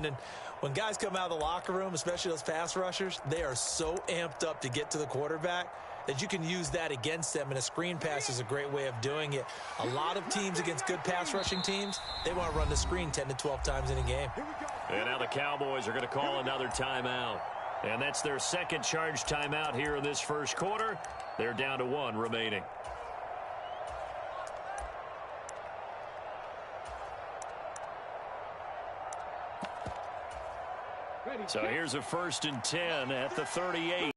And when guys come out of the locker room, especially those pass rushers, they are so amped up to get to the quarterback that you can use that against them, and a screen pass is a great way of doing it. A lot of teams against good pass rushing teams, they want to run the screen 10 to 12 times in a game. And now the Cowboys are going to call another timeout. And that's their second charge timeout here in this first quarter. They're down to 1 remaining. So here's a 1st and 10 at the 38.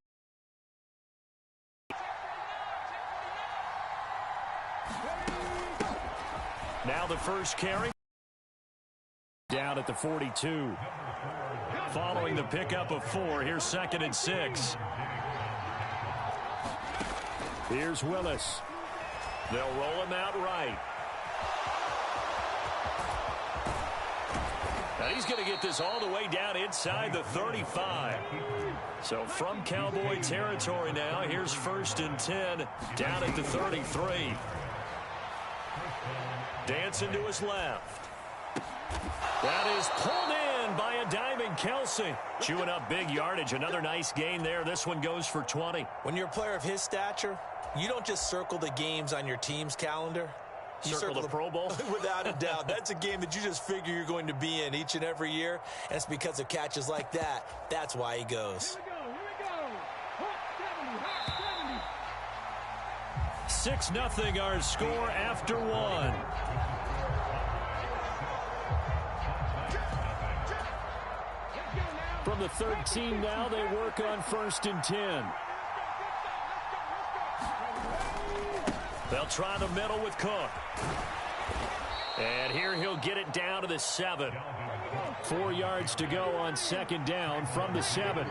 Now the first carry. Down at the 42. Following the pickup of 4, here's 2nd and 6. Here's Willis. They'll roll him out right. Now he's going to get this all the way down inside the 35. So from Cowboy territory now, here's 1st and 10 down at the 33. Dancing to his left. That is pulled in by a diving Kelsey. Chewing up big yardage. Another nice gain there. This one goes for 20. When you're a player of his stature, you don't just circle the games on your team's calendar. You circle the Pro Bowl? Without a doubt. That's a game that you just figure you're going to be in each and every year. And it's because of catches like that. That's why he goes. Here we go. 6-0 our score after 1. From the 13 now, they work on 1st and 10. They'll try the middle with Cook. And here he'll get it down to the 7. 4 yards to go on 2nd down from the 7.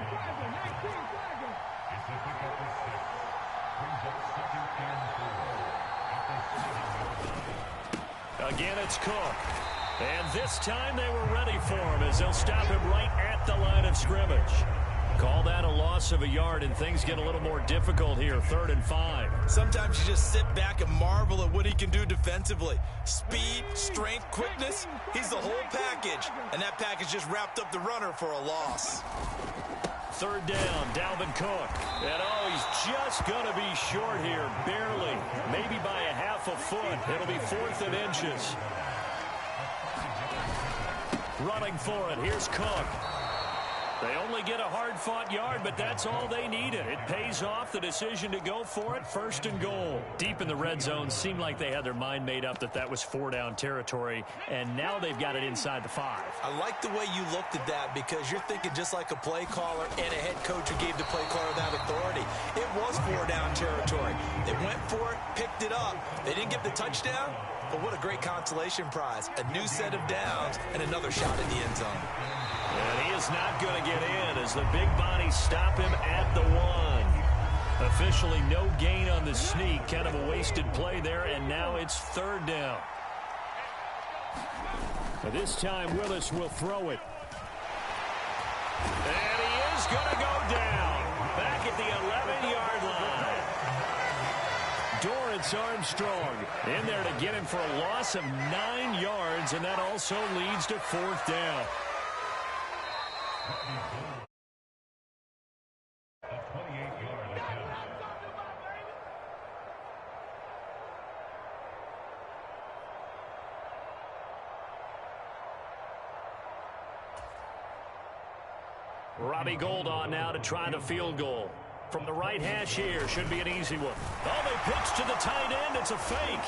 Again, it's Cook. And this time they were ready for him as they'll stop him right at the line of scrimmage. Call that a loss of a yard, and things get a little more difficult here, 3rd and 5. Sometimes you just sit back and marvel at what he can do defensively. Speed, strength, quickness, he's the whole package. And that package just wrapped up the runner for a loss. 3rd down, Dalvin Cook. And he's just going to be short here, barely. Maybe by a half a foot. It'll be 4th and inches. Running for it, here's Cook. They only get a hard-fought yard, but that's all they needed. It pays off the decision to go for it, 1st and goal. Deep in the red zone, seemed like they had their mind made up that was 4-down territory, and now they've got it inside the 5. I like the way you looked at that because you're thinking just like a play caller and a head coach who gave the play caller that authority. It was 4-down territory. They went for it, picked it up. They didn't get the touchdown, but what a great consolation prize. A new set of downs and another shot in the end zone. And he is not going to get in as the big bodies stop him at the 1. Officially no gain on the sneak. Kind of a wasted play there, and now it's 3rd down. But this time Willis will throw it. And he is going to go down. Back at the 11-yard line. Dorrance Armstrong in there to get him for a loss of 9 yards, and that also leads to 4th down. Robbie Gould on now to try the field goal. From the right hash here, should be an easy one. Oh, they pitch to the tight end. It's a fake.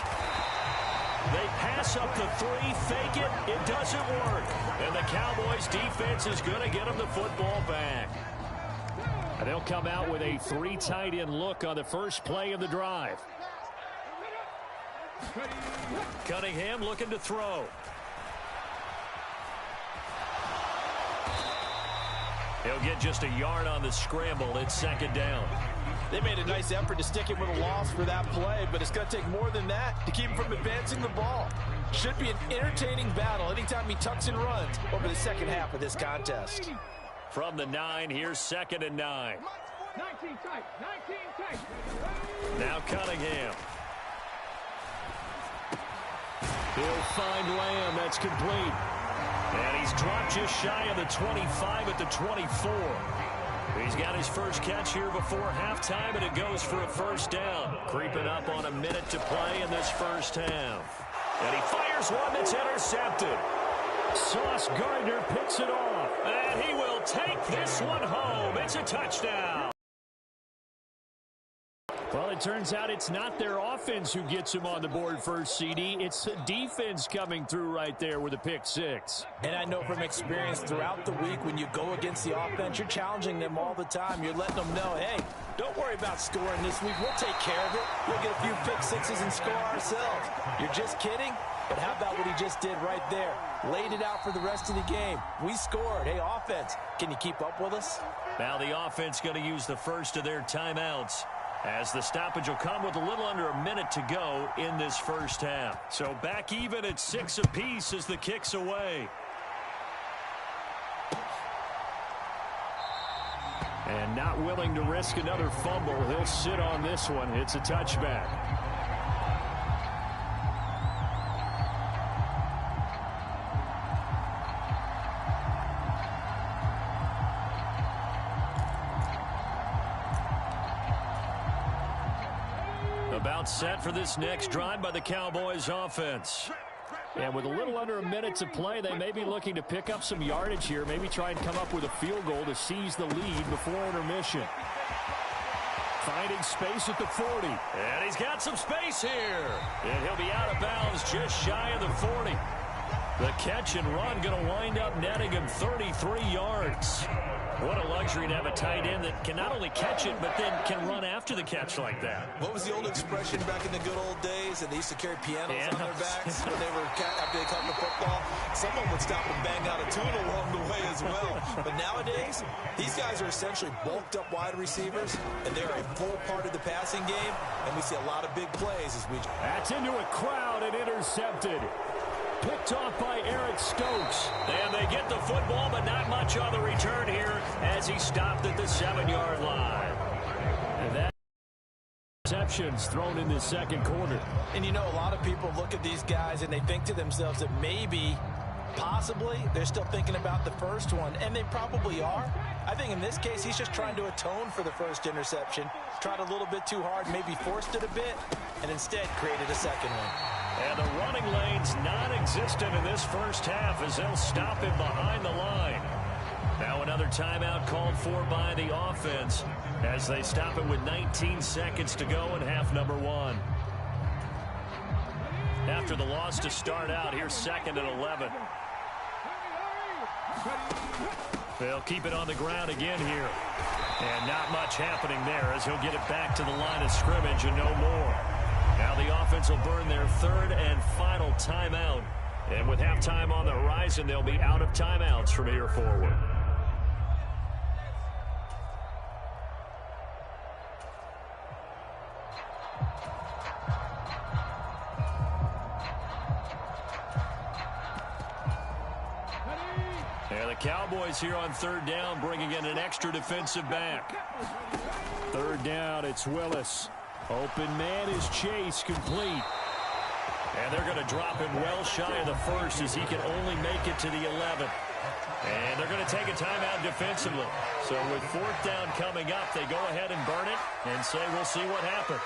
They pass up the 3, fake it. It doesn't work. And the Cowboys defense is going to get them the football back. And they'll come out with a 3 tight end look on the first play of the drive. Cunningham looking to throw. He'll get just a yard on the scramble. It's 2nd down. They made a nice effort to stick him with a loss for that play, but it's going to take more than that to keep him from advancing the ball. Should be an entertaining battle anytime he tucks and runs over the second half of this contest. From the 9, here's 2nd and 9. 19 tight, 19 tight. Now Cunningham. He'll find Lamb. That's complete. And he's dropped just shy of the 25 at the 24. He's got his first catch here before halftime, and it goes for a first down. Creeping up on a minute to play in this first half. And he fires one that's intercepted. Sauce Gardner picks it off, and he will take this one home. It's a touchdown. Well, it turns out it's not their offense who gets him on the board first, CD. It's the defense coming through right there with a pick six. And I know from experience throughout the week, when you go against the offense, you're challenging them all the time. You're letting them know, hey, don't worry about scoring this week. We'll take care of it. We'll get a few pick sixes and score ourselves. You're just kidding? But how about what he just did right there? Laid it out for the rest of the game. We scored. Hey, offense, can you keep up with us? Now the offense going to use the first of their timeouts, as the stoppage will come with a little under a minute to go in this first half. So back even at 6 apiece as the kick's away. And not willing to risk another fumble. He'll sit on this one. It's a touchback. About set for this next drive by the Cowboys offense. And with a little under a minute to play, they may be looking to pick up some yardage here, maybe try and come up with a field goal to seize the lead before intermission. Finding space at the 40. And he's got some space here. And he'll be out of bounds just shy of the 40. The catch and run going to wind up netting him 33 yards. What a luxury to have a tight end that can not only catch it, but then can run after the catch like that. What was the old expression back in the good old days? And they used to carry pianos on their backs when they were after they caught the football. Someone would stop and bang out a tune along the way as well. But nowadays, these guys are essentially bulked up wide receivers, and they are a full part of the passing game. And we see a lot of big plays as we. That's into a crowd and intercepted. Picked off by Eric Stokes. And they get the football, but not much on the return here as he stopped at the 7-yard line. And that interceptions thrown in the second quarter. And you know, a lot of people look at these guys and they think to themselves that maybe, possibly, they're still thinking about the first one, and they probably are. I think in this case, he's just trying to atone for the first interception. Tried a little bit too hard, maybe forced it a bit, and instead created a second one. And the running lane's non-existent in this first half as they'll stop him behind the line. Now another timeout called for by the offense as they stop him with 19 seconds to go in half number one. After the loss to start out, here's 2nd and 11. They'll keep it on the ground again here. And not much happening there as he'll get it back to the line of scrimmage and no more. Now the offense will burn their 3rd and final timeout. And with halftime on the horizon, they'll be out of timeouts from here forward. And the Cowboys here on 3rd down, bringing in an extra defensive back. 3rd down, it's Willis. Open man is Chase, complete. And they're going to drop him well shy of the 1st as he can only make it to the 11th. And they're going to take a timeout defensively. So with 4th down coming up, they go ahead and burn it and say we'll see what happens.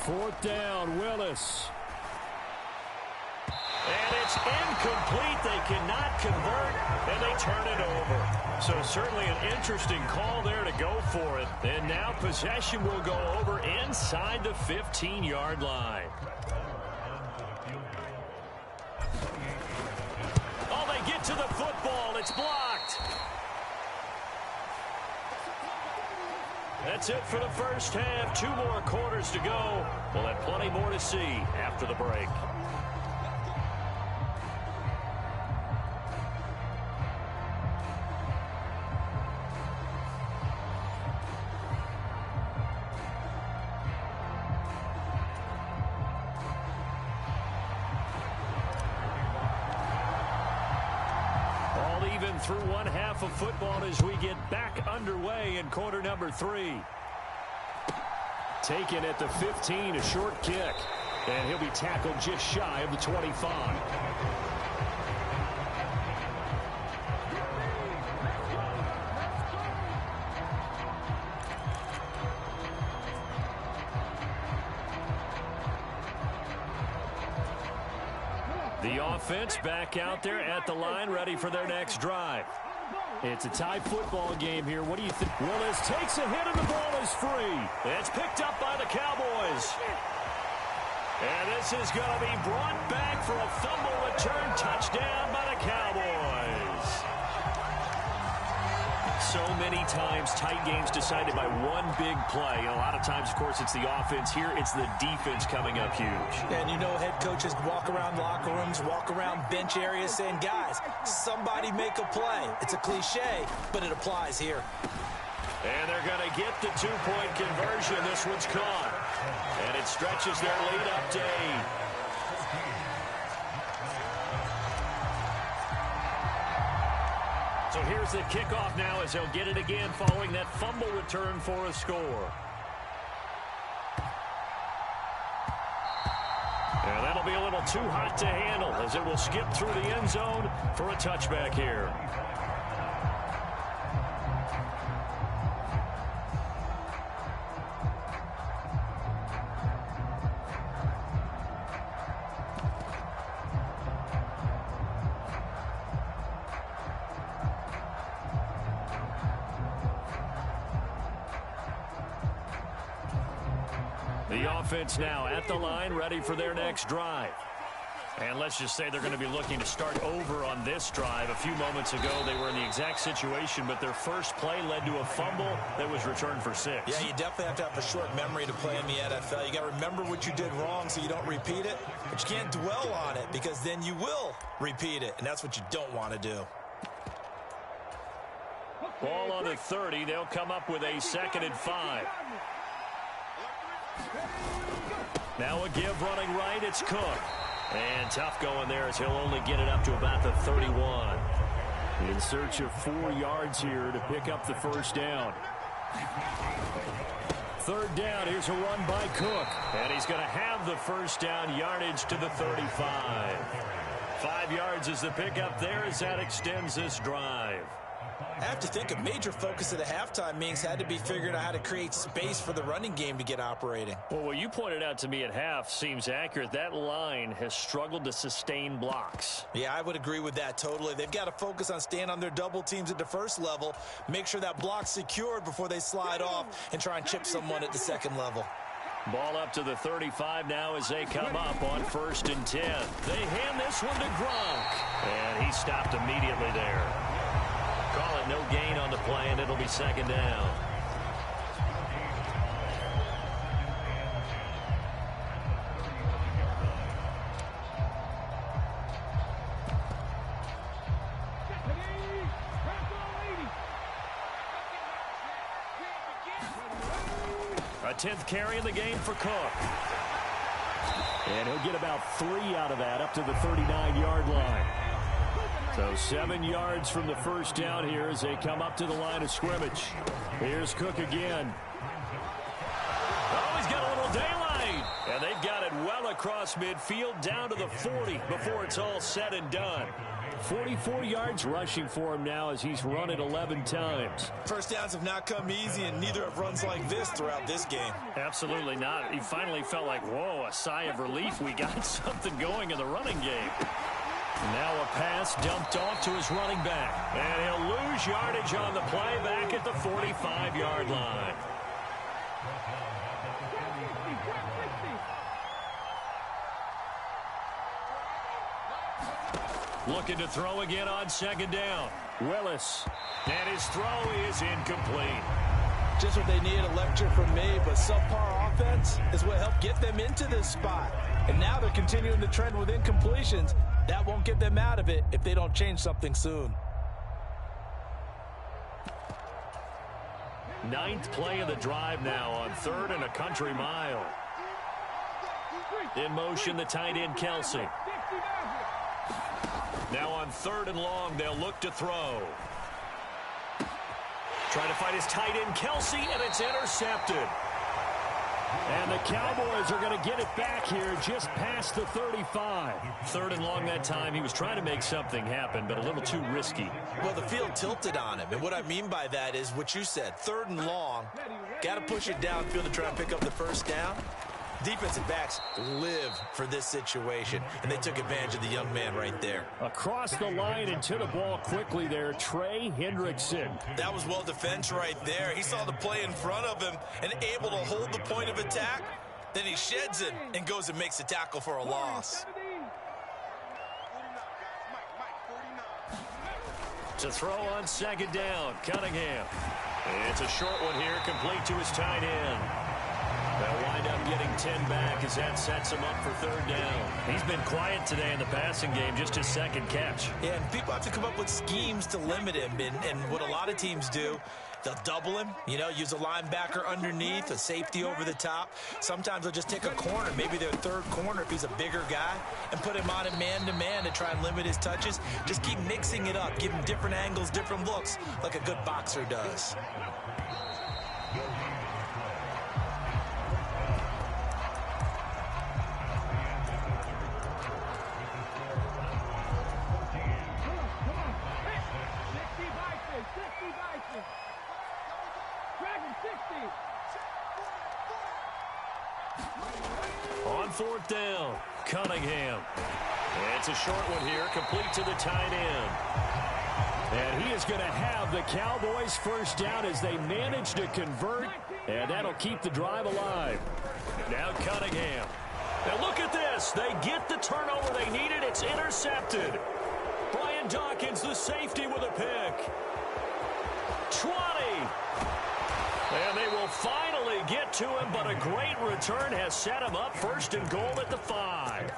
Fourth down, Willis. And it's incomplete. They cannot convert, and they turn it over. So certainly an interesting call there to go for it. And now possession will go over inside the 15-yard line. Oh, they get to the football. It's blocked. That's it for the first half. 2 more quarters to go. We'll have plenty more to see after the break. Even through one half of football as we get back underway in quarter number 3. Taken at the 15, a short kick. And he'll be tackled just shy of the 25. The offense back out there at the line, ready for their next drive. It's a tie football game here. What do you think? Willis takes a hit and the ball is free. It's picked up by the Cowboys. And this is going to be brought back for a fumble return touchdown by the Cowboys. So many times tight games decided by one big play. A lot of times, of course, it's the offense. Here, it's the defense coming up huge. And you know head coaches walk around locker rooms, walk around bench areas saying, guys, somebody make a play. It's a cliche, but it applies here. And they're going to get the 2-point conversion. This one's caught. And it stretches their lead up to 8. So here's the kickoff now as they'll get it again following that fumble return for a score. And that'll be a little too hot to handle as it will skip through the end zone for a touchback here. The offense now at the line, ready for their next drive. And let's just say they're going to be looking to start over on this drive. A few moments ago, they were in the exact situation, but their first play led to a fumble that was returned for 6. Yeah, you definitely have to have a short memory to play in the NFL. You got to remember what you did wrong so you don't repeat it, but you can't dwell on it because then you will repeat it, and that's what you don't want to do. Ball on the 30. They'll come up with a 2nd and 5. Now a give running right. It's Cook. And tough going there as he'll only get it up to about the 31. In search of 4 yards here to pick up the first down. 3rd down. Here's a run by Cook. And he's going to have the first down yardage to the 35. 5 yards is the pickup there as that extends this drive. I have to think a major focus of the halftime meetings had to be figuring out how to create space for the running game to get operating. Well, what you pointed out to me at half seems accurate. That line has struggled to sustain blocks. Yeah, I would agree with that totally. They've got to focus on staying on their double teams at the first level, make sure that block's secured before they slide off and try and chip someone at the second level. Ball up to the 35 now as they come up on 1st and 10. They hand this one to Gronk, and he stopped immediately there. Call it no gain on the play, and it'll be 2nd down. A 10th carry in the game for Cook. And he'll get about 3 out of that up to the 39-yard line. So 7 yards from the first down here as they come up to the line of scrimmage. Here's Cook again. Oh, he's got a little daylight. And they've got it well across midfield down to the 40 before it's all said and done. 44 yards rushing for him now as he's run it 11 times. First downs have not come easy, and neither have runs like this throughout this game. Absolutely not. He finally felt like, whoa, a sigh of relief. We got something going in the running game. Now a pass dumped off to his running back. And he'll lose yardage on the play back at the 45-yard line. Looking to throw again on 2nd down. Willis. And his throw is incomplete. Just what they needed, a lecture from me, but subpar offense is what helped get them into this spot. And now they're continuing the trend with incompletions. That won't get them out of it if they don't change something soon. Ninth play of the drive now on 3rd and a country mile. In motion, the tight end, Kelsey. Now on 3rd and long, they'll look to throw. Trying to find his tight end, Kelsey, and it's intercepted. And the Cowboys are going to get it back here just past the 35. 3rd and long that time. He was trying to make something happen, but a little too risky. Well, the field tilted on him. And what I mean by that is what you said. 3rd and long. Got to push it downfield to try and pick up the first down. Defensive backs live for this situation, and they took advantage of the young man right there. Across the line and to the ball quickly there, Trey Hendrickson. That was well defense right there. He saw the play in front of him and able to hold the point of attack. Then he sheds it and goes and makes a tackle for a loss. To throw on 2nd down, Cunningham. It's a short one here, complete to his tight end. They'll wind up getting 10 back as that sets him up for 3rd down. He's been quiet today in the passing game, just his 2nd catch. Yeah, and people have to come up with schemes to limit him. And what a lot of teams do, they'll double him, use a linebacker underneath, a safety over the top. Sometimes they'll just take a corner, maybe their 3rd corner if he's a bigger guy, and put him on a man-to-man to try and limit his touches. Just keep mixing it up, give him different angles, different looks, like a good boxer does. On 4th down, Cunningham. It's a short one here, complete to the tight end. And he is going to have the Cowboys' first down as they manage to convert, and that'll keep the drive alive. Now Cunningham. And look at this. They get the turnover they needed. It's intercepted. Brian Dawkins, the safety, with a pick. 20. And they will finally get to him, but a great return has set him up 1st and goal at the 5.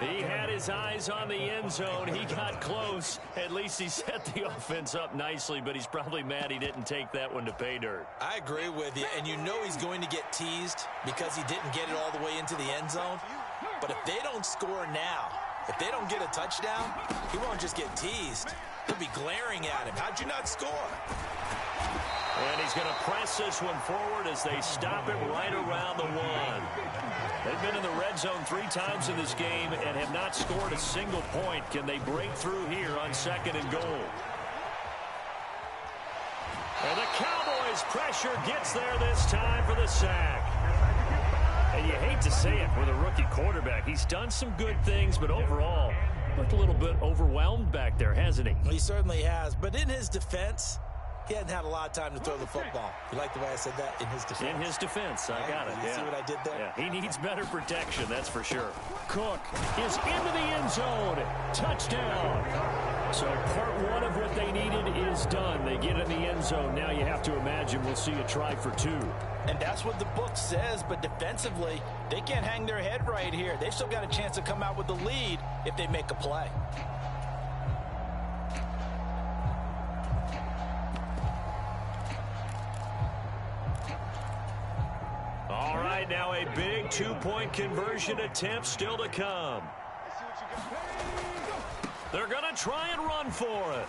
He had his eyes on the end zone. He got close. At least he set the offense up nicely, but he's probably mad he didn't take that one to pay dirt. I agree with you, and you know he's going to get teased because he didn't get it all the way into the end zone. But if they don't score now, if they don't get a touchdown, he won't just get teased. They'll be glaring at him. How'd you not score? And he's going to press this one forward as they stop it right around the 1. They've been in the red zone 3 times in this game and have not scored a single point. Can they break through here on 2nd and goal? And the Cowboys' pressure gets there this time for the sack. And you hate to say it with a rookie quarterback. He's done some good things, but overall, looked a little bit overwhelmed back there, hasn't he? He certainly has. But in his defense, he hadn't had a lot of time to throw the football. You like the way I said that? In his defense. In his defense. I got it. You see what I did there? Yeah. He needs better protection, that's for sure. Cook is into the end zone. Touchdown. So part 1 of what they needed is done. They get in the end zone. Now you have to imagine we'll see a try for 2. And that's what the book says, but defensively, they can't hang their head right here. They've still got a chance to come out with the lead if they make a play. All right, now a big 2-point conversion attempt still to come. They're going to try and run for it.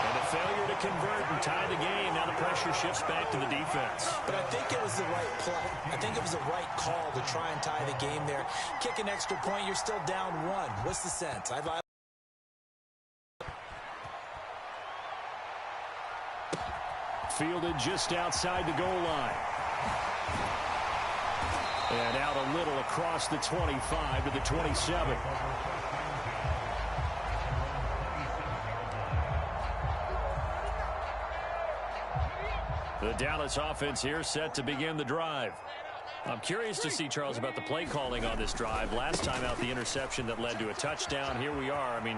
And a failure to convert and tie the game. Now the pressure shifts back to the defense. But I think it was the right play. I think it was the right call to try and tie the game there. Kick an extra point, you're still down 1. What's the sense? Fielded just outside the goal line. And out a little across the 25 to the 27. The Dallas offense here set to begin the drive. I'm curious to see, Charles, about the play calling on this drive. Last time out, the interception that led to a touchdown. Here we are. I mean,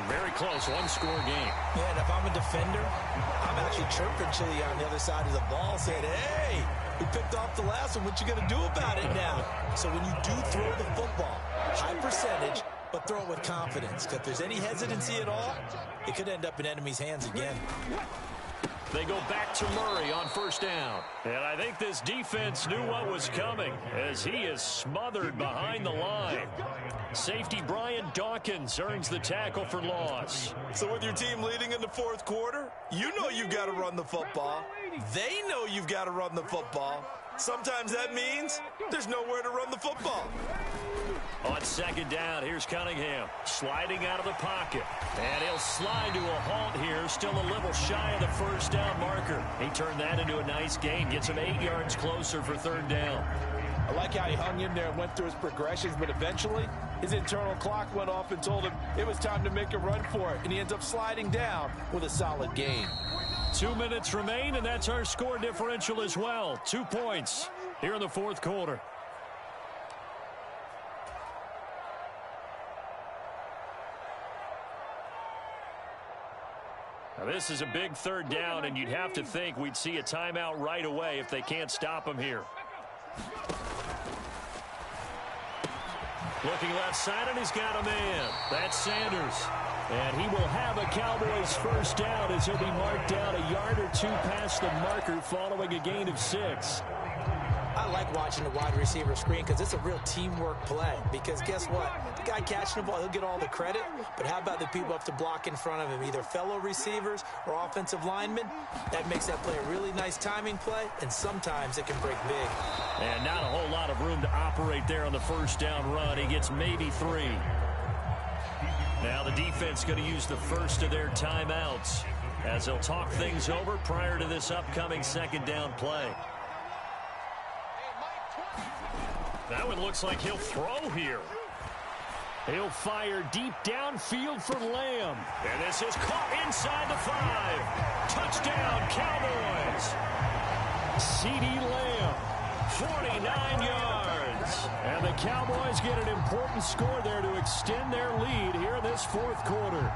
very close, one-score game. Yeah, and if I'm a defender, I'm actually chirping Chili on the other side of the ball, saying, hey, we picked off the last one. What you going to do about it now? So when you do throw the football, high percentage, but throw it with confidence. Because if there's any hesitancy at all, it could end up in enemy's hands again. They go back to Murray on first down. And I think this defense knew what was coming as he is smothered behind the line. Safety Brian Dawkins earns the tackle for loss. So with your team leading in the fourth quarter, you know you've got to run the football. They know you've got to run the football. Sometimes that means there's nowhere to run the football. On second down, here's Cunningham sliding out of the pocket. And he'll slide to a halt here, still a little shy of the first down marker. He turned that into a nice gain, gets him 8 yards closer for third down. I like how he hung in there and went through his progressions, but eventually his internal clock went off and told him it was time to make a run for it, and he ends up sliding down with a solid gain. 2 minutes remain, and that's our score differential as well. 2 points here in the fourth quarter. Now, this is a big third down, and you'd have to think we'd see a timeout right away if they can't stop him here. Looking left side, and he's got a man. That's Sanders. And he will have a Cowboys first down as he'll be marked down a yard or two past the marker following a gain of 6. I like watching the wide receiver screen because it's a real teamwork play. Because guess what? The guy catching the ball, he'll get all the credit. But how about the people up to block in front of him, either fellow receivers or offensive linemen? That makes that play a really nice timing play, and sometimes it can break big. And not a whole lot of room to operate there on the first down run. He gets maybe 3. Now the defense going to use the first of their timeouts as they'll talk things over prior to this upcoming second down play. That one looks like he'll throw here. He'll fire deep downfield for Lamb. And this is caught inside the 5. Touchdown, Cowboys. C.D. Lamb, 49 yards. And the Cowboys get an important score there to extend their lead here in this fourth quarter.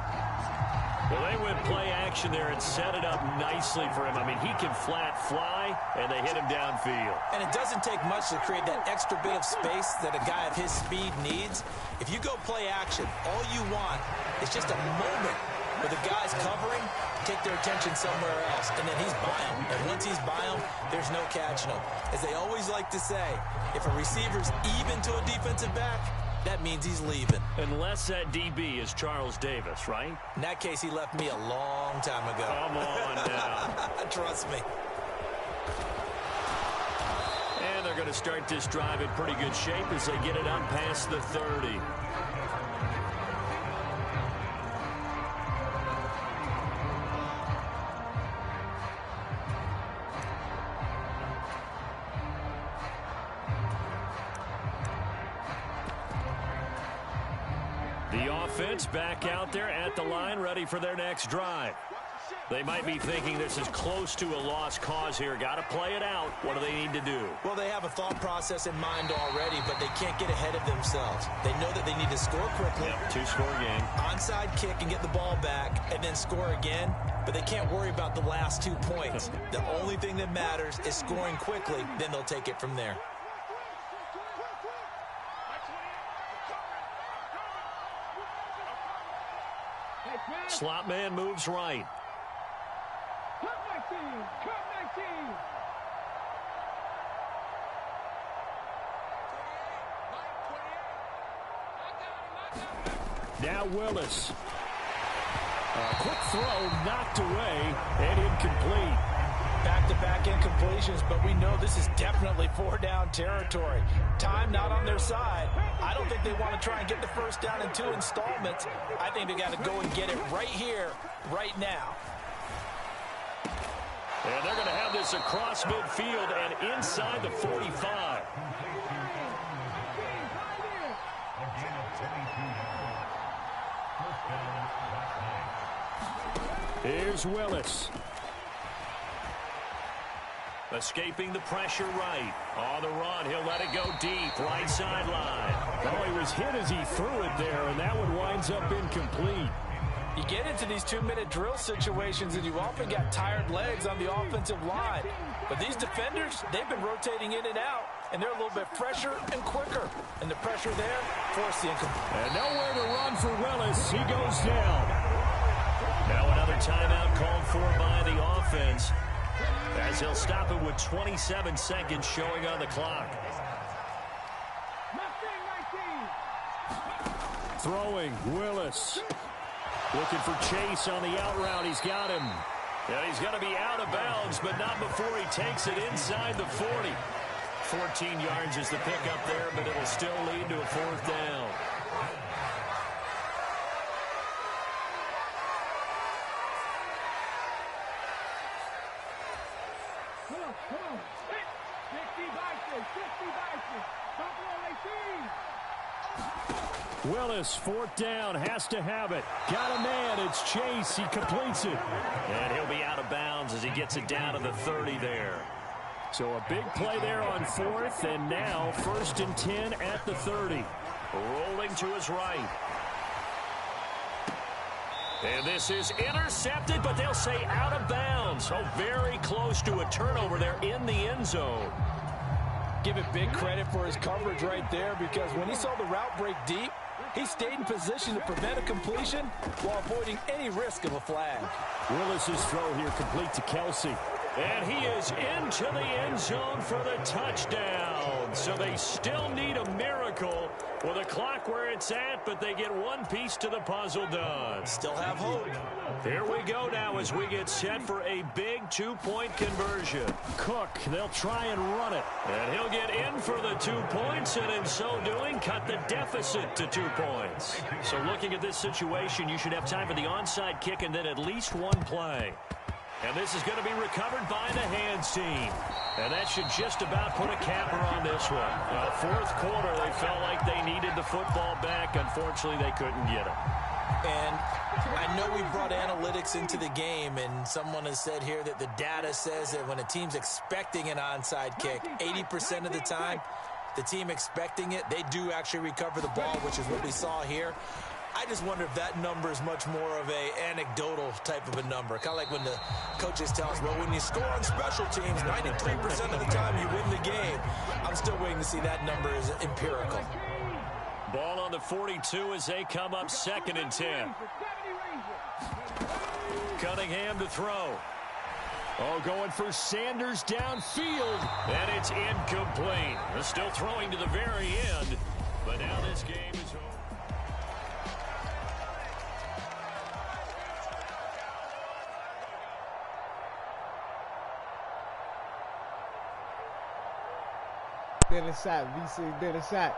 Well, they went play action there and set it up nicely for him. I mean, he can flat fly, and they hit him downfield. And it doesn't take much to create that extra bit of space that a guy of his speed needs. If you go play action, all you want is just a moment where the guy's covering, take their attention somewhere else, and then he's by him. And once he's by him, there's no catching him. As they always like to say, if a receiver's even to a defensive back, that means he's leaving. Unless that DB is Charles Davis, right? In that case, he left me a long time ago. Come on now. Trust me. And they're going to start this drive in pretty good shape as they get it up past the 30. The offense back out there at the line, ready for their next drive. They might be thinking this is close to a lost cause here. Got to play it out. What do they need to do? Well, they have a thought process in mind already, but they can't get ahead of themselves. They know that they need to score quickly. Yep, 2-score game. Onside kick and get the ball back and then score again, but they can't worry about the last 2 points. The only thing that matters is scoring quickly, then they'll take it from there. Slot man moves right. Now Willis. A quick throw knocked away and incomplete. Back-to-back incompletions, but we know this is definitely 4-down territory. Time not on their side. I don't think they want to try and get the first down in 2 installments. I think they got to go and get it right here, right now. And they're going to have this across midfield and inside the 45. Here's Willis. Escaping the pressure right. On the run, he'll let it go deep. Right sideline. Oh, he was hit as he threw it there, and that one winds up incomplete. You get into these 2-minute drill situations, and you often got tired legs on the offensive line. But these defenders, they've been rotating in and out, and they're a little bit fresher and quicker. And the pressure there forced the incomplete. And nowhere to run for Willis. He goes down. Now another timeout called for by the offense, as he'll stop it with 27 seconds showing on the clock. Throwing, Willis. Looking for Chase on the out route. He's got him. And he's going to be out of bounds, but not before he takes it inside the 40. 14 yards is the pickup there, but it'll still lead to a fourth down. Come on. 60 Bison. Willis, fourth down, has to have it. Got a man, it's Chase, he completes it. And he'll be out of bounds as he gets it down to the 30 there. So a big play there on fourth, and now 1st and 10 at the 30. Rolling to his right. And this is intercepted, but they'll say out of bounds. So very close to a turnover there in the end zone. Give it big credit for his coverage right there, because when he saw the route break deep, he stayed in position to prevent a completion while avoiding any risk of a flag. Willis's throw here complete to Kelsey. And he is into the end zone for the touchdown. So they still need a miracle with a clock where it's at, but they get one piece to the puzzle done. Still have hope. Here we go now as we get set for a big 2-point conversion. Cook, they'll try and run it. And he'll get in for the 2 points, and in so doing, cut the deficit to 2 points. So looking at this situation, you should have time for the onside kick and then at least one play. And this is going to be recovered by the hands team. And that should just about put a capper on this one. Well, fourth quarter, they felt like they needed the football back. Unfortunately, they couldn't get it. And I know we brought analytics into the game, and someone has said here that the data says that when a team's expecting an onside kick, 80% of the time, the team expecting it, they do actually recover the ball, which is what we saw here. I just wonder if that number is much more of a anecdotal type of a number. Kind of like when the coaches tell us, well, when you score on special teams, 93% of the time you win the game. I'm still waiting to see that number is empirical. Ball on the 42 as they come up 2nd and 10. Cunningham to throw. Oh, going for Sanders downfield. And it's incomplete. They're still throwing to the very end. But now this game is over. Deadly shot, v6 deadly shot.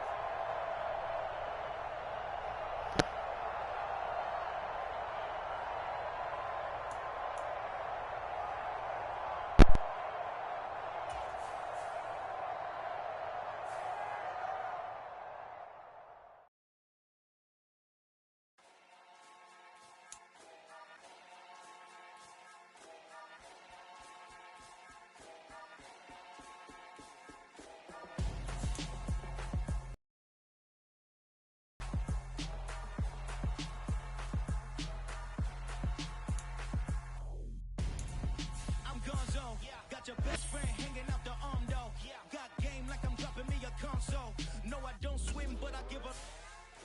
Your best friend hanging out the arm though. Got game like I'm dropping me a console. No, I don't swim, but I give a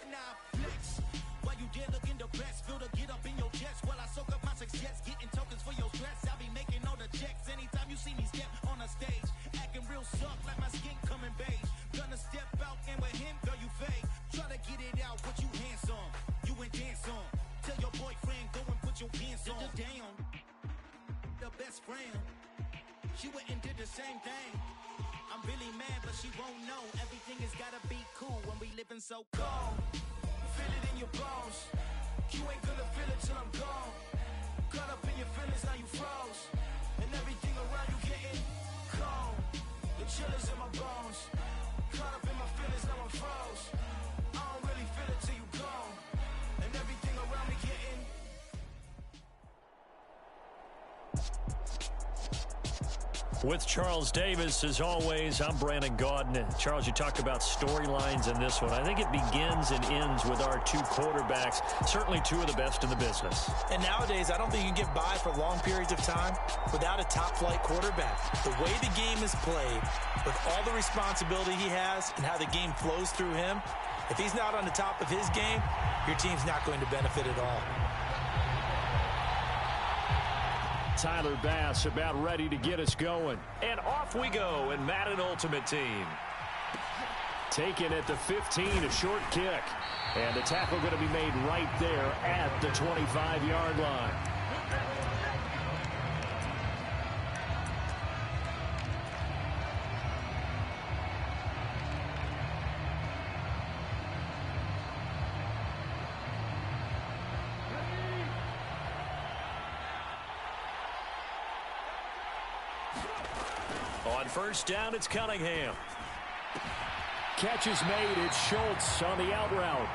now flex. While you there looking the best, feel to get up in your chest while I soak up my success, getting tokens for your stress. I'll be making all the checks anytime you see me step on a stage, acting real soft like my skin coming beige. Gonna step out and with him, girl, you fake. Try to get it out, what you handsome, you ain't dance on. Tell your boyfriend go and put your pants on. Down, the best friend. She went and did the same thing. I'm really mad, but she won't know. Everything has gotta be cool when we living so cold. Feel it in your bones. You ain't gonna feel it till I'm gone. Caught up in your feelings, now you froze. And everything around you getting cold. The chill is in my bones. Caught up in my feelings, now I'm froze. I don't really feel it till you gone. And everything around me getting With Charles Davis, as always, I'm Brandon Gaudin. Charles, you talked about storylines in this one. I think it begins and ends with our two quarterbacks, certainly two of the best in the business. And nowadays, I don't think you can get by for long periods of time without a top-flight quarterback. The way the game is played, with all the responsibility he has and how the game flows through him, if he's not on the top of his game, your team's not going to benefit at all. Tyler Bass about ready to get us going. And off we go in Madden Ultimate Team. Taken at the 15, a short kick. And the tackle going to be made right there at the 25-yard line. On first down, it's Cunningham. Catch is made. It's Schultz on the out route.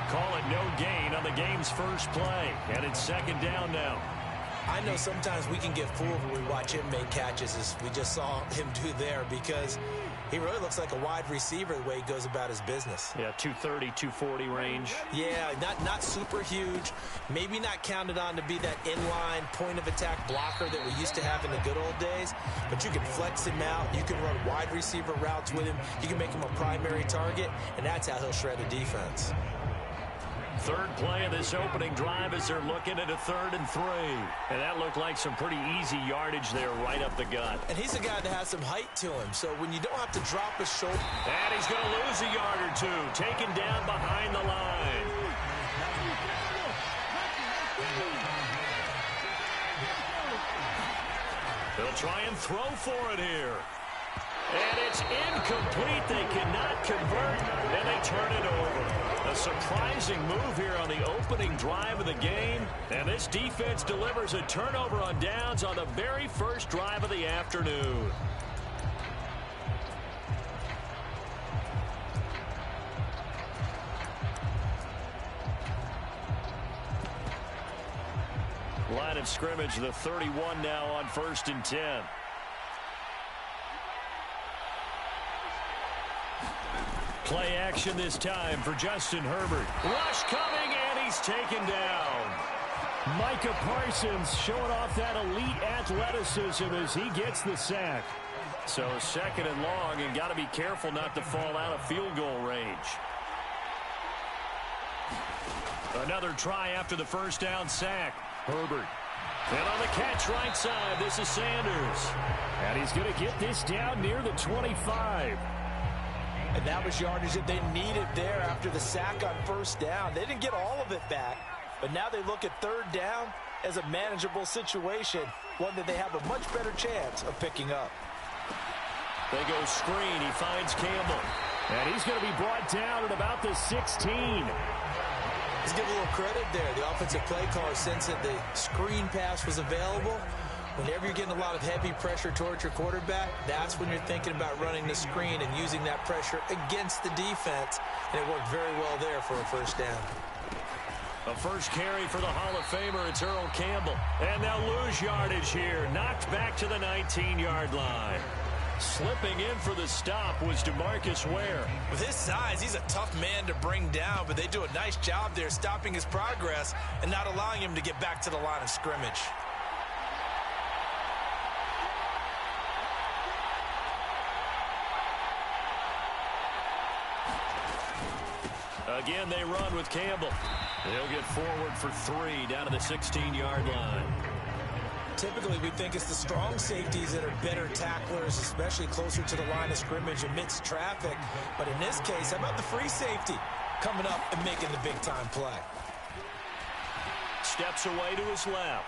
Call it no gain on the game's first play. And it's second down now. I know sometimes we can get fooled when we watch him make catches, as we just saw him do there, because he really looks like a wide receiver the way he goes about his business. Yeah, 230, 240 range. Yeah, not super huge. Maybe not counted on to be that inline point-of-attack blocker that we used to have in the good old days. But you can flex him out. You can run wide receiver routes with him. You can make him a primary target, and that's how he'll shred a defense. Third play of this opening drive as they're looking at a 3rd and 3. And that looked like some pretty easy yardage there right up the gut. And he's a guy that has some height to him, so when you don't have to drop his shoulder. And he's going to lose a yard or two, taken down behind the line. They'll try and throw for it here. And it's incomplete. They cannot convert, and they turn it over. A surprising move here on the opening drive of the game. And this defense delivers a turnover on downs on the very first drive of the afternoon. Line of scrimmage, the 31 now on 1st and 10. Play action this time for Justin Herbert. Rush coming, and he's taken down. Micah Parsons showing off that elite athleticism as he gets the sack. So 2nd and long, and got to be careful not to fall out of field goal range. Another try after the first down sack. Herbert. And on the catch right side, this is Sanders. And he's going to get this down near the 25. And that was yardage that they needed there after the sack on first down. They didn't get all of it back, but now they look at 3rd down as a manageable situation, one that they have a much better chance of picking up. They go screen. He finds Campbell. And he's going to be brought down at about the 16. Let's give a little credit there. The offensive play caller sensed that the screen pass was available. Whenever you're getting a lot of heavy pressure towards your quarterback, that's when you're thinking about running the screen and using that pressure against the defense. And it worked very well there for a first down. A first carry for the Hall of Famer. It's Earl Campbell. And they'll lose yardage here. Knocked back to the 19-yard line. Slipping in for the stop was DeMarcus Ware. With his size, he's a tough man to bring down, but they do a nice job there stopping his progress and not allowing him to get back to the line of scrimmage. Again, they run with Campbell. They'll get forward for 3 down to the 16-yard line. Typically, we think it's the strong safeties that are better tacklers, especially closer to the line of scrimmage amidst traffic. But in this case, how about the free safety coming up and making the big-time play? Steps away to his left.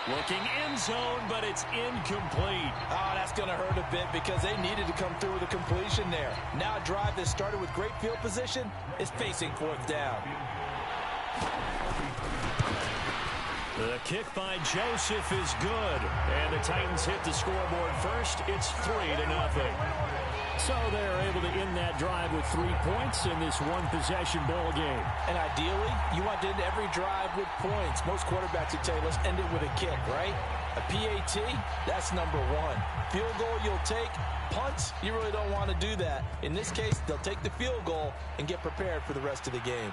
Looking end zone, but it's incomplete. Oh, that's going to hurt a bit because they needed to come through with a completion there. Now a drive that started with great field position is facing 4th down. The kick by Joseph is good. And the Titans hit the scoreboard first. It's 3-0. So they're able to end that drive with 3 points in this one-possession ball game. And ideally, you want to end every drive with points. Most quarterbacks would tell you, let's end it with a kick, right? A PAT, that's number one. Field goal you'll take. Punts, you really don't want to do that. In this case, they'll take the field goal and get prepared for the rest of the game.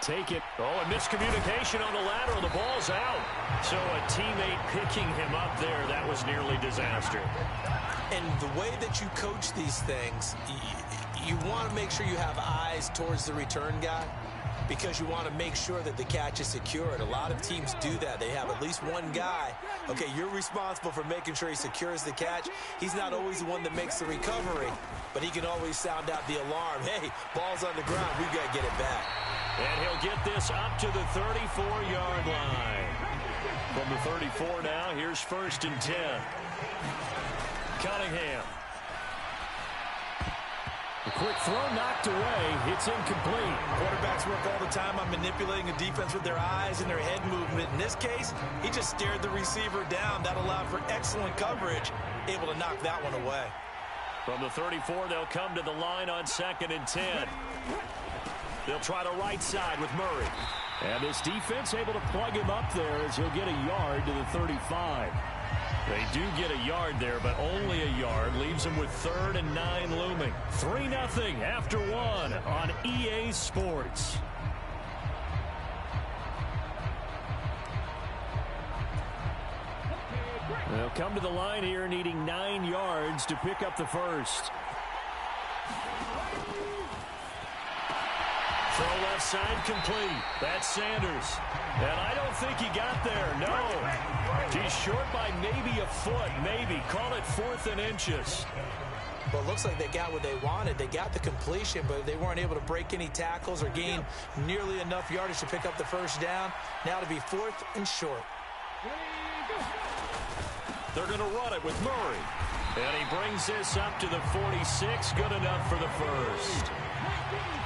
Take it. Oh, and miscommunication on the lateral. The ball's out. So a teammate picking him up there, that was nearly disaster. And the way that you coach these things, you want to make sure you have eyes towards the return guy because you want to make sure that the catch is secured. A lot of teams do that. They have at least one guy. Okay, you're responsible for making sure he secures the catch. He's not always the one that makes the recovery, but he can always sound out the alarm. Hey, ball's on the ground. We've got to get it back. And he'll get this up to the 34-yard line. From the 34 now, here's 1st and 10. Cunningham. A quick throw knocked away. It's incomplete. Quarterbacks work all the time on manipulating a defense with their eyes and their head movement. In this case, he just stared the receiver down. That allowed for excellent coverage, able to knock that one away. From the 34, they'll come to the line on 2nd and 10. They'll try the right side with Murray. And this defense able to plug him up there as he'll get a yard to the 35. They do get a yard there, but only a yard. Leaves them with 3rd and 9 looming. 3-0 after 1 on EA Sports. They'll come to the line here needing 9 yards to pick up the first. Throw left side complete. That's Sanders. And I don't think he got there. No. He's short by maybe a foot. Maybe. Call it 4th and inches. Well, it looks like they got what they wanted. They got the completion, but they weren't able to break any tackles or gain nearly enough yardage to pick up the first down. Now to be 4th and short. They're going to run it with Murray. And he brings this up to the 46. Good enough for the first.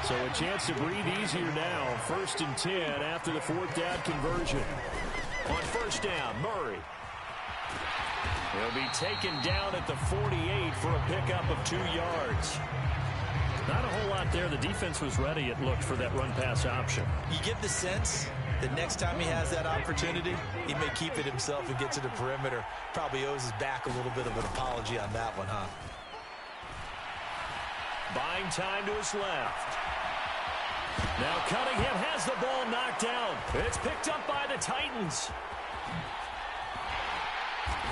So a chance to breathe easier now. 1st and 10 after the 4th down conversion. On 1st down, Murray. He'll be taken down at the 48 for a pickup of 2 yards. Not a whole lot there. The defense was ready, it looked, for that run-pass option. You get the sense that next time he has that opportunity, he may keep it himself and get to the perimeter. Probably owes his back a little bit of an apology on that one, huh? Buying time to his left. Now Cunningham has the ball knocked down. It's picked up by the Titans.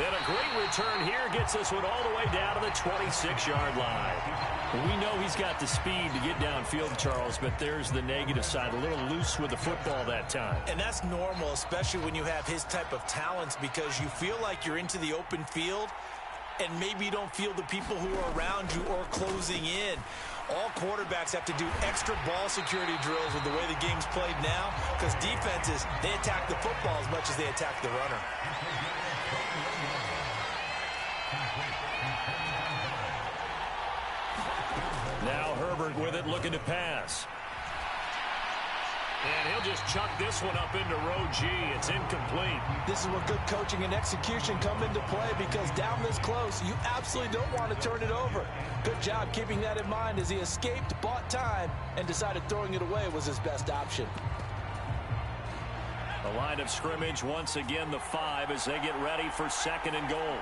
And a great return here gets this one all the way down to the 26-yard line. We know he's got the speed to get downfield, Charles, but there's the negative side. A little loose with the football that time. And that's normal, especially when you have his type of talents, because you feel like you're into the open field and maybe you don't feel the people who are around you or closing in. All quarterbacks have to do extra ball security drills with the way the game's played now, because defenses, they attack the football as much as they attack the runner. Now Herbert with it, looking to pass. And he'll just chuck this one up into row G. It's incomplete. This is where good coaching and execution come into play, because down this close, you absolutely don't want to turn it over. Good job keeping that in mind as he escaped, bought time, and decided throwing it away was his best option. The line of scrimmage, once again, the 5 as they get ready for 2nd and goal.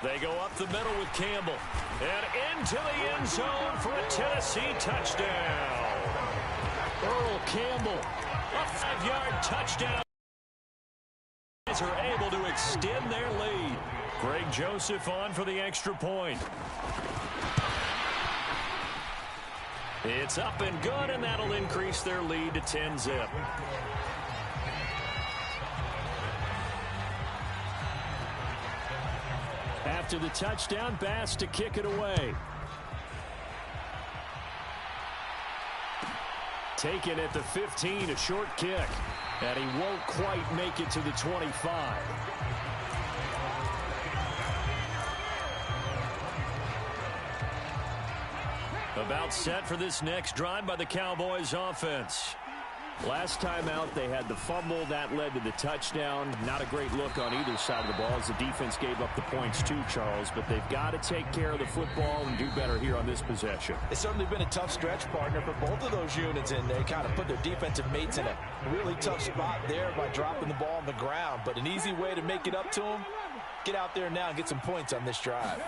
They go up the middle with Campbell. And into the end zone for a Tennessee touchdown. Earl Campbell, a 5-yard touchdown. Are able to extend their lead. Greg Joseph on for the extra point. It's up and good, and that'll increase their lead to 10-zip. After the touchdown, Bass to kick it away. Taken at the 15, a short kick. And he won't quite make it to the 25. About set for this next drive by the Cowboys offense. Last time out, they had the fumble. That led to the touchdown. Not a great look on either side of the ball as the defense gave up the points too, Charles. But they've got to take care of the football and do better here on this possession. It's certainly been a tough stretch, partner, for both of those units, and they kind of put their defensive mates in a really tough spot there by dropping the ball on the ground. But an easy way to make it up to them, get out there now and get some points on this drive.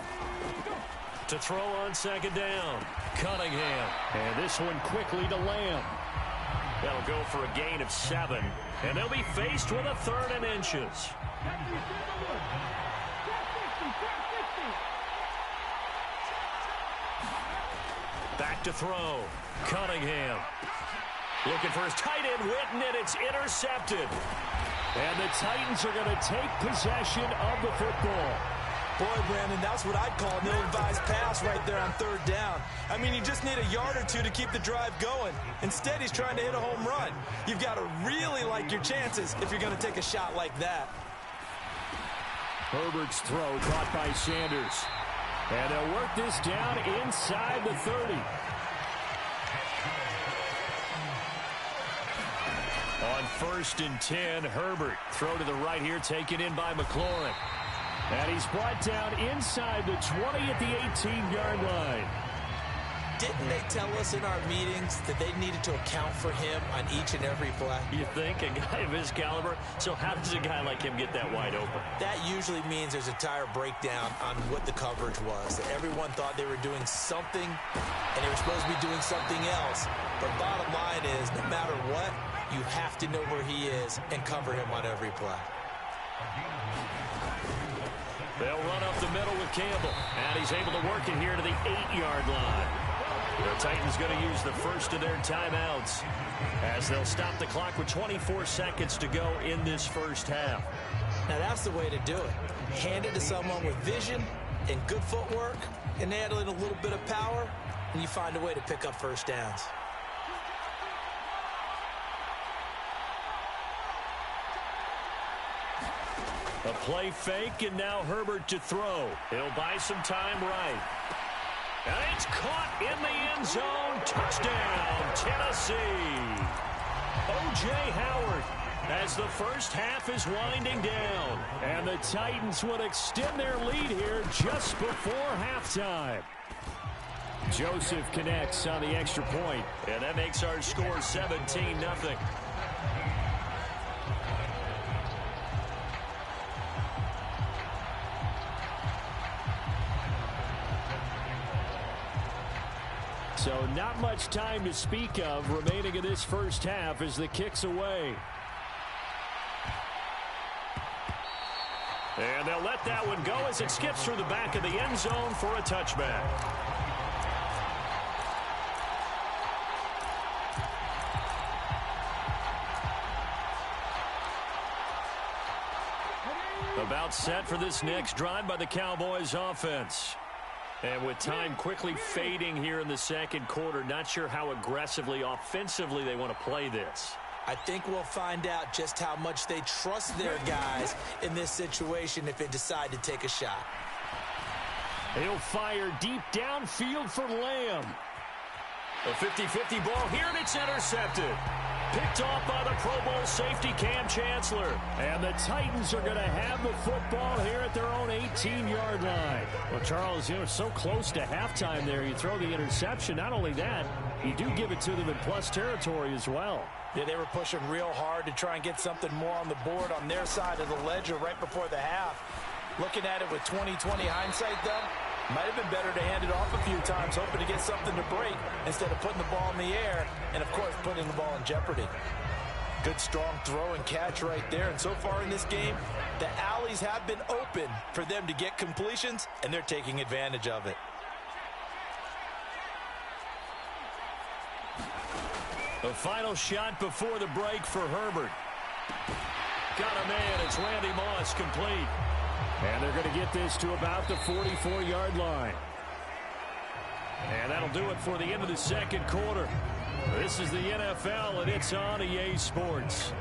To throw on second down, Cunningham. And this one quickly to Lamb. That'll go for a gain of 7. And they'll be faced with a 3rd and inches. Back to throw. Cunningham. Looking for his tight end, Witten, and it's intercepted. And the Titans are going to take possession of the football. Boy, Brandon, that's what I'd call an ill-advised pass right there on 3rd down. I mean, you just need a yard or two to keep the drive going. Instead, he's trying to hit a home run. You've got to really like your chances if you're going to take a shot like that. Herbert's throw caught by Sanders. And they'll work this down inside the 30. On 1st and 10, Herbert. Throw to the right here, taken in by McLaurin. And he's brought down inside the 20 at the 18-yard line. Didn't they tell us in our meetings that they needed to account for him on each and every play? You think? A guy of his caliber? So how does a guy like him get that wide open? That usually means there's a entire breakdown on what the coverage was. That everyone thought they were doing something, and they were supposed to be doing something else. But bottom line is, no matter what, you have to know where he is and cover him on every play. They'll run up the middle with Campbell. And he's able to work it here to the 8-yard line. The Titans going to use the first of their timeouts as they'll stop the clock with 24 seconds to go in this first half. Now that's the way to do it. Hand it to someone with vision and good footwork, and add in a little bit of power, and you find a way to pick up first downs. A play fake, and now Herbert to throw. He'll buy some time right. And it's caught in the end zone. Touchdown, Tennessee. O.J. Howard as the first half is winding down. And the Titans would extend their lead here just before halftime. Joseph connects on the extra point. And that makes our score 17-0. So not much time to speak of remaining in this first half as the kick's away. And they'll let that one go as it skips through the back of the end zone for a touchback. About set for this next drive by the Cowboys offense. And with time quickly fading here in the second quarter, not sure how aggressively, offensively they want to play this. I think we'll find out just how much they trust their guys in this situation if they decide to take a shot. He'll fire deep downfield for Lamb. A 50-50 ball here, and it's intercepted. Picked off by the Pro Bowl safety Cam Chancellor. And the Titans are going to have the football here at their own 18-yard line. Well, Charles, you know, so close to halftime there. You throw the interception. Not only that, you do give it to them in plus territory as well. Yeah, they were pushing real hard to try and get something more on the board on their side of the ledger right before the half. Looking at it with 20/20 hindsight, though, might have been better to hand it off a few times, hoping to get something to break instead of putting the ball in the air and, of course, putting the ball in jeopardy. Good, strong throw and catch right there. And so far in this game, the alleys have been open for them to get completions, and they're taking advantage of it. The final shot before the break for Herbert. Got a man. It's Randy Moss, complete. And they're going to get this to about the 44-yard line. And that'll do it for the end of the second quarter. This is the NFL, and it's on EA Sports.